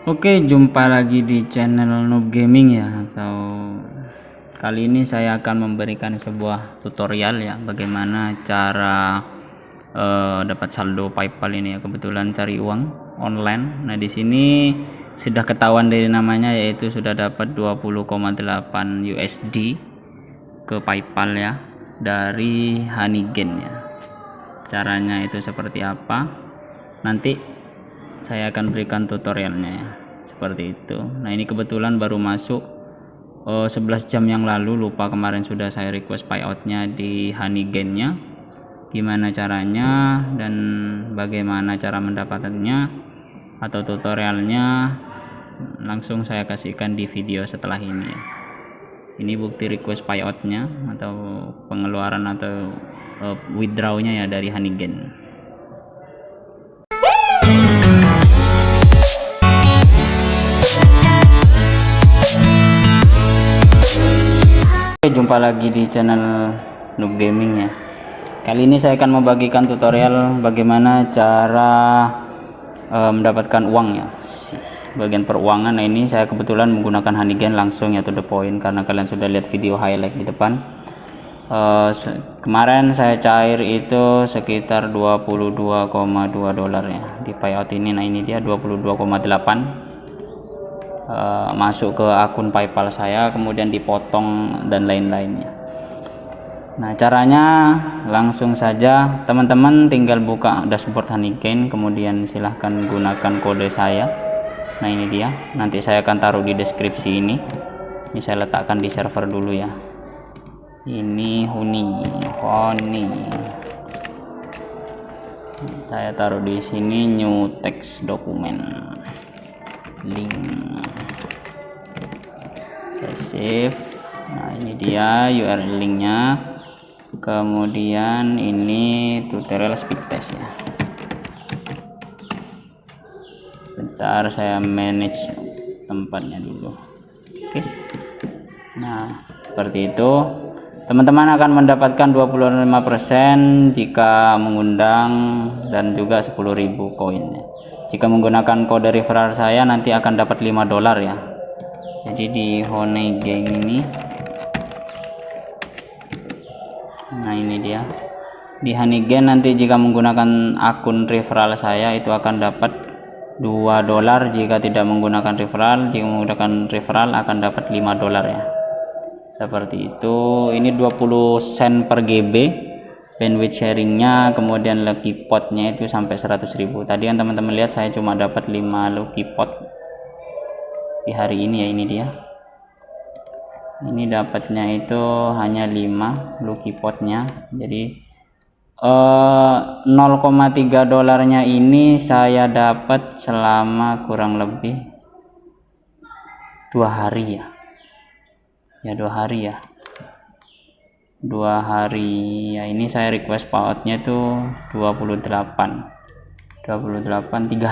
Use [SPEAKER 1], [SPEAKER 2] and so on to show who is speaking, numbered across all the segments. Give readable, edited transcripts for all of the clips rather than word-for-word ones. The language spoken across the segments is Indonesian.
[SPEAKER 1] Oke, jumpa lagi di channel Noob Gaming ya. Atau kali ini saya akan memberikan sebuah tutorial ya, bagaimana cara dapat saldo PayPal ini ya. Kebetulan cari uang online. Nah, di sini sudah ketahuan dari namanya, yaitu sudah dapat 20,8 USD ke PayPal ya dari Honeygain ya. Caranya itu seperti apa? Nanti saya akan berikan tutorialnya ya, seperti itu. Nah, ini kebetulan baru masuk 11 jam yang lalu. Lupa kemarin sudah saya request payoutnya di Honeygain-nya, gimana caranya dan bagaimana cara mendapatkannya atau tutorialnya, langsung saya kasihkan di video setelah ini ya. Ini bukti request payoutnya atau pengeluaran atau withdrawnya ya dari Honeygain. Jumpa lagi di channel Noob Gaming ya. Kali ini saya akan membagikan tutorial bagaimana cara mendapatkan uang ya, bagian peruangan. Nah, ini saya kebetulan menggunakan Honeygain langsung ya, to the point, karena kalian sudah lihat video highlight di depan. Kemarin saya cair itu sekitar 22,2 dolar ya di payout ini. Nah, ini dia 22,8 masuk ke akun PayPal saya, kemudian dipotong dan lain-lainnya. Nah, caranya langsung saja teman-teman tinggal buka dashboard Honeygain, kemudian silahkan gunakan kode saya. Nah, ini dia, nanti saya akan taruh di deskripsi ini. Ini saya letakkan di server dulu ya. Ini Honey. Saya taruh di sini new text document link. Saya save. Nah, ini dia URL linknya. Kemudian ini tutorial speed test ya. Bentar, saya manage tempatnya dulu. Oke. Nah, seperti itu. Teman-teman akan mendapatkan 25% jika mengundang, dan juga 10.000 koin ya. Jika menggunakan kode referral saya nanti akan dapat 5 dolar ya. Jadi di Honeygain ini, nah ini dia, di Honeygain nanti jika menggunakan akun referral saya itu akan dapat 2 dolar. Jika tidak menggunakan referral, jika menggunakan referral akan dapat 5 dolar ya, seperti itu. Ini 20 sen per GB bandwidth sharingnya, kemudian lucky potnya itu sampai 100.000. Tadi kan teman-teman lihat saya cuma dapat 5 lucky pot di hari ini ya. Ini dia, ini dapatnya itu hanya 5 lucky potnya. Jadi 0,3 dolarnya ini saya dapat selama kurang lebih 2 hari ya. 2 hari ya, 2 hari ya. Ini saya request payoutnya tuh 28 3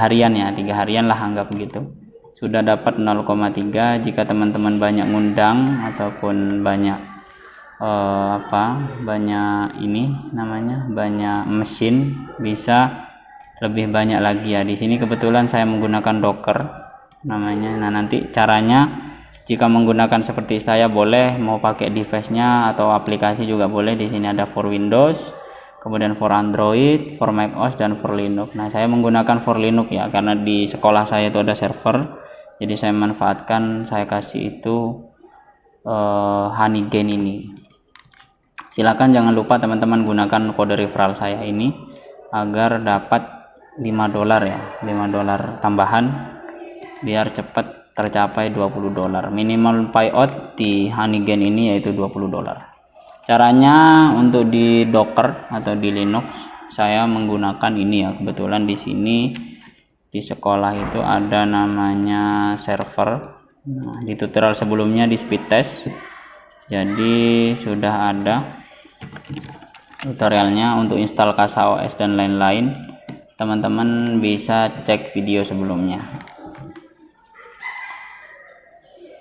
[SPEAKER 1] harian ya, 3 harian lah anggap begitu. Sudah dapat 0,3. Jika teman-teman banyak ngundang ataupun banyak banyak ini namanya, banyak mesin, bisa lebih banyak lagi ya. Di sini kebetulan saya menggunakan Docker namanya. Nah, nanti caranya jika menggunakan seperti saya boleh, mau pakai device-nya atau aplikasi juga boleh. Di sini ada for Windows, kemudian for Android, for macOS, dan for Linux. Nah, saya menggunakan for Linux ya, karena di sekolah saya itu ada server, jadi saya manfaatkan, saya kasih itu Honeygain ini. Silakan jangan lupa teman-teman gunakan kode referral saya ini agar dapat 5 dolar ya, 5 dolar tambahan, biar cepat tercapai 20 dolar. Minimal payout di Honeygain ini yaitu 20 dolar. Caranya untuk di Docker atau di Linux saya menggunakan ini ya. Kebetulan di sini di sekolah itu ada namanya server. Nah, di tutorial sebelumnya di speed test, jadi sudah ada tutorialnya untuk install CasaOS dan lain-lain. Teman-teman bisa cek video sebelumnya.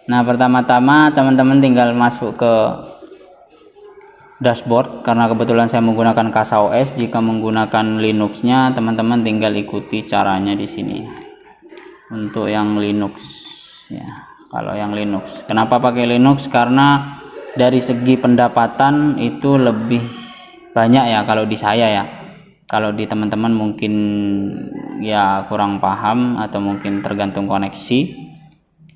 [SPEAKER 1] Nah, pertama-tama teman-teman tinggal masuk ke dashboard, karena kebetulan saya menggunakan CasaOS. Jika menggunakan Linuxnya teman-teman tinggal ikuti caranya di sini. untuk yang Linux ya. Kalau yang Linux, kenapa pakai Linux? Karena dari segi pendapatan itu lebih banyak ya kalau di saya ya. Kalau di teman-teman mungkin ya kurang paham atau mungkin tergantung koneksi.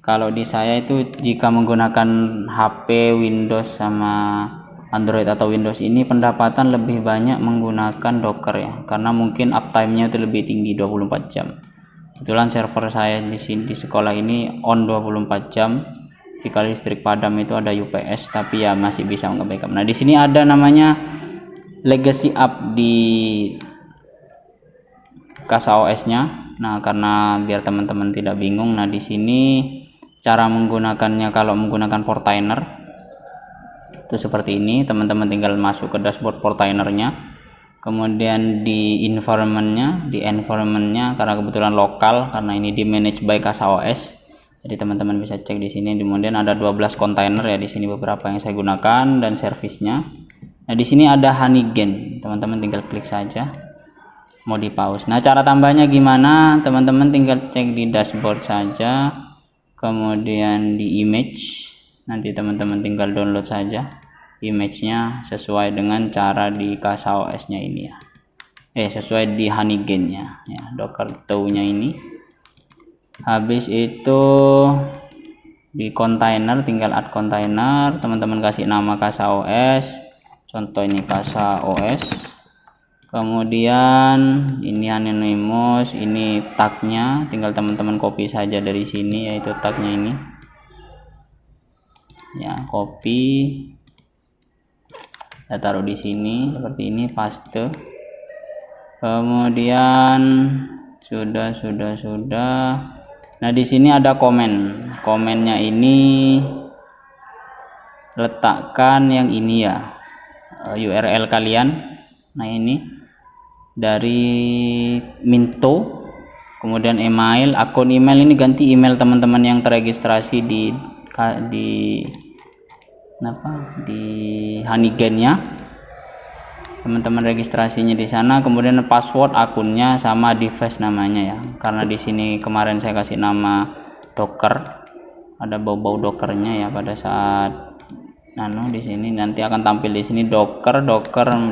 [SPEAKER 1] Kalau di saya itu jika menggunakan HP Windows sama Android atau Windows ini pendapatan lebih banyak menggunakan Docker ya, karena mungkin uptime-nya itu lebih tinggi 24 jam. Kebetulan server saya di sini di sekolah ini on 24 jam. Jika listrik padam itu ada UPS, tapi ya masih bisa nge-backup. Nah, di sini ada namanya legacy up di CasaOS-nya. Nah, karena biar teman-teman tidak bingung, nah di sini cara menggunakannya kalau menggunakan Portainer itu seperti ini. Teman-teman tinggal masuk ke dashboard Portainernya. Kemudian di environment-nya karena kebetulan lokal, karena ini di manage by CasaOS. Jadi teman-teman bisa cek di sini. Kemudian ada 12 kontainer ya, di sini beberapa yang saya gunakan dan servisnya. Nah, di sini ada Honeygen. Teman-teman tinggal klik saja. Mau di pause. Nah, cara tambahnya gimana? Teman-teman tinggal cek di dashboard saja. Kemudian di image. Nanti teman-teman tinggal download saja image-nya sesuai dengan cara di CasaOS-nya ini ya. Sesuai di Honeygen-nya ya, Docker Tow-nya ini. Habis itu di container tinggal add container, teman-teman kasih nama CasaOS. Contoh ini CasaOS. Kemudian ini anonymous, ini tagnya tinggal teman-teman copy saja dari sini, yaitu tagnya ini. Ya, copy. Saya taruh di sini seperti ini, paste. Kemudian sudah. Nah, di sini ada komennya ini letakkan yang ini ya, URL kalian. Nah, ini dari Minto, kemudian email, akun email ini ganti email teman-teman yang terregistrasi di Honeygen-nya. Teman-teman registrasinya di sana, kemudian password akunnya sama device namanya ya. Karena di sini kemarin saya kasih nama Docker, ada bau-bau Dockernya ya pada saat di sini nanti akan tampil di sini Docker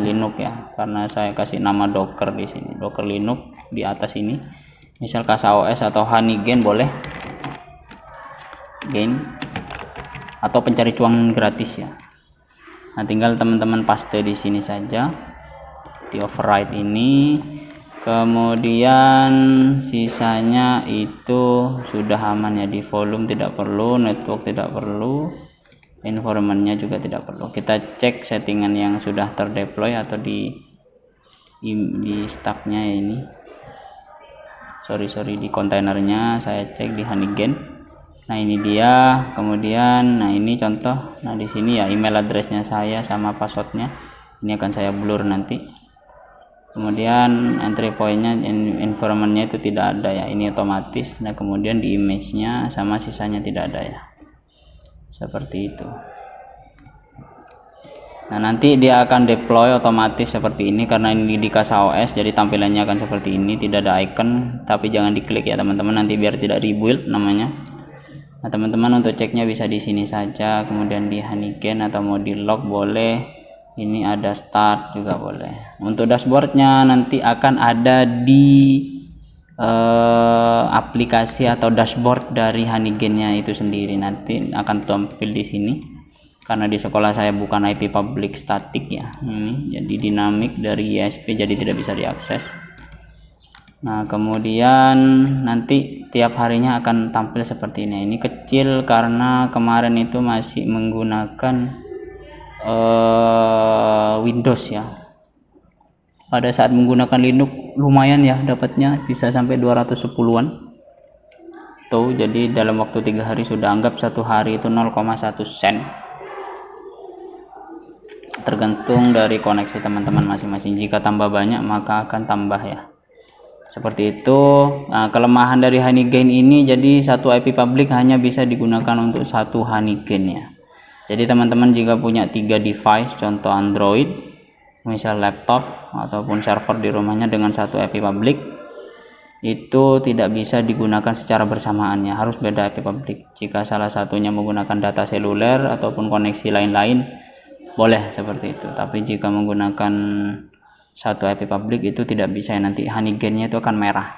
[SPEAKER 1] Linux ya. Karena saya kasih nama Docker di sini, Docker Linux di atas ini. Misal CasaOS atau Honeygen boleh. Atau pencari cuan gratis ya. Nah, tinggal teman-teman paste di sini saja di override ini. Kemudian sisanya itu sudah aman ya, di volume tidak perlu, network tidak perlu, environment-nya juga tidak perlu. Kita cek settingan yang sudah terdeploy atau di stacknya ya ini. Sorry di kontainernya saya cek di Honeygen. Nah, ini dia. Kemudian nah ini contoh. Nah, di sini ya email addressnya saya sama passwordnya. Ini akan saya blur nanti. Kemudian entry point-nya, environment-nya itu tidak ada ya, ini otomatis. Nah, kemudian di image-nya sama sisanya tidak ada ya, seperti itu. Nah, nanti dia akan deploy otomatis seperti ini karena ini di CasaOS, jadi tampilannya akan seperti ini, tidak ada icon, tapi jangan diklik ya teman-teman, nanti biar tidak rebuild namanya. Nah, teman-teman untuk ceknya bisa di sini saja, kemudian di Honeygen atau mau di log boleh. Ini ada start juga boleh. Untuk dashboardnya nanti akan ada di aplikasi atau dashboard dari Honeygen-nya itu sendiri, nanti akan tampil di sini. Karena di sekolah saya bukan IP public static ya, ini jadi dinamik dari ISP, jadi tidak bisa diakses. Nah, kemudian nanti tiap harinya akan tampil seperti ini. Ini kecil karena kemarin itu masih menggunakan Windows ya. Pada saat menggunakan Linux lumayan ya, dapatnya bisa sampai 210-an tuh. Jadi dalam waktu 3 hari sudah, anggap 1 hari itu 0,1 sen, tergantung dari koneksi teman-teman masing-masing. Jika tambah banyak maka akan tambah ya, seperti itu. Nah, kelemahan dari Honeygen ini, jadi satu IP public hanya bisa digunakan untuk satu Honeygen ya. Jadi teman-teman jika punya 3 device, contoh Android, misal laptop ataupun server di rumahnya dengan satu IP public, itu tidak bisa digunakan secara bersamaannya, harus beda IP public. Jika salah satunya menggunakan data seluler ataupun koneksi lain-lain boleh seperti itu, tapi jika menggunakan satu IP public itu tidak bisa ya, nanti honeygain-nya itu akan merah.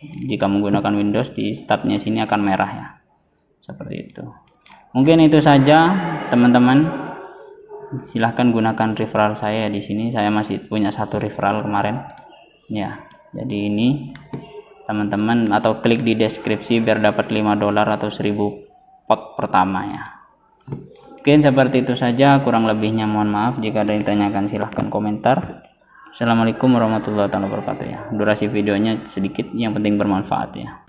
[SPEAKER 1] Jika menggunakan Windows di stubnya sini akan merah ya, seperti itu. Mungkin itu saja teman-teman, silahkan gunakan referral saya di sini. Saya masih punya satu referral kemarin ya, jadi ini teman-teman, atau klik di deskripsi biar dapat $5 atau 1000 pot pertama ya. Mungkin seperti itu saja, kurang lebihnya mohon maaf. Jika ada yang ditanyakan silahkan komentar. Assalamualaikum warahmatullahi wabarakatuh ya. Durasi videonya sedikit, yang penting bermanfaat ya.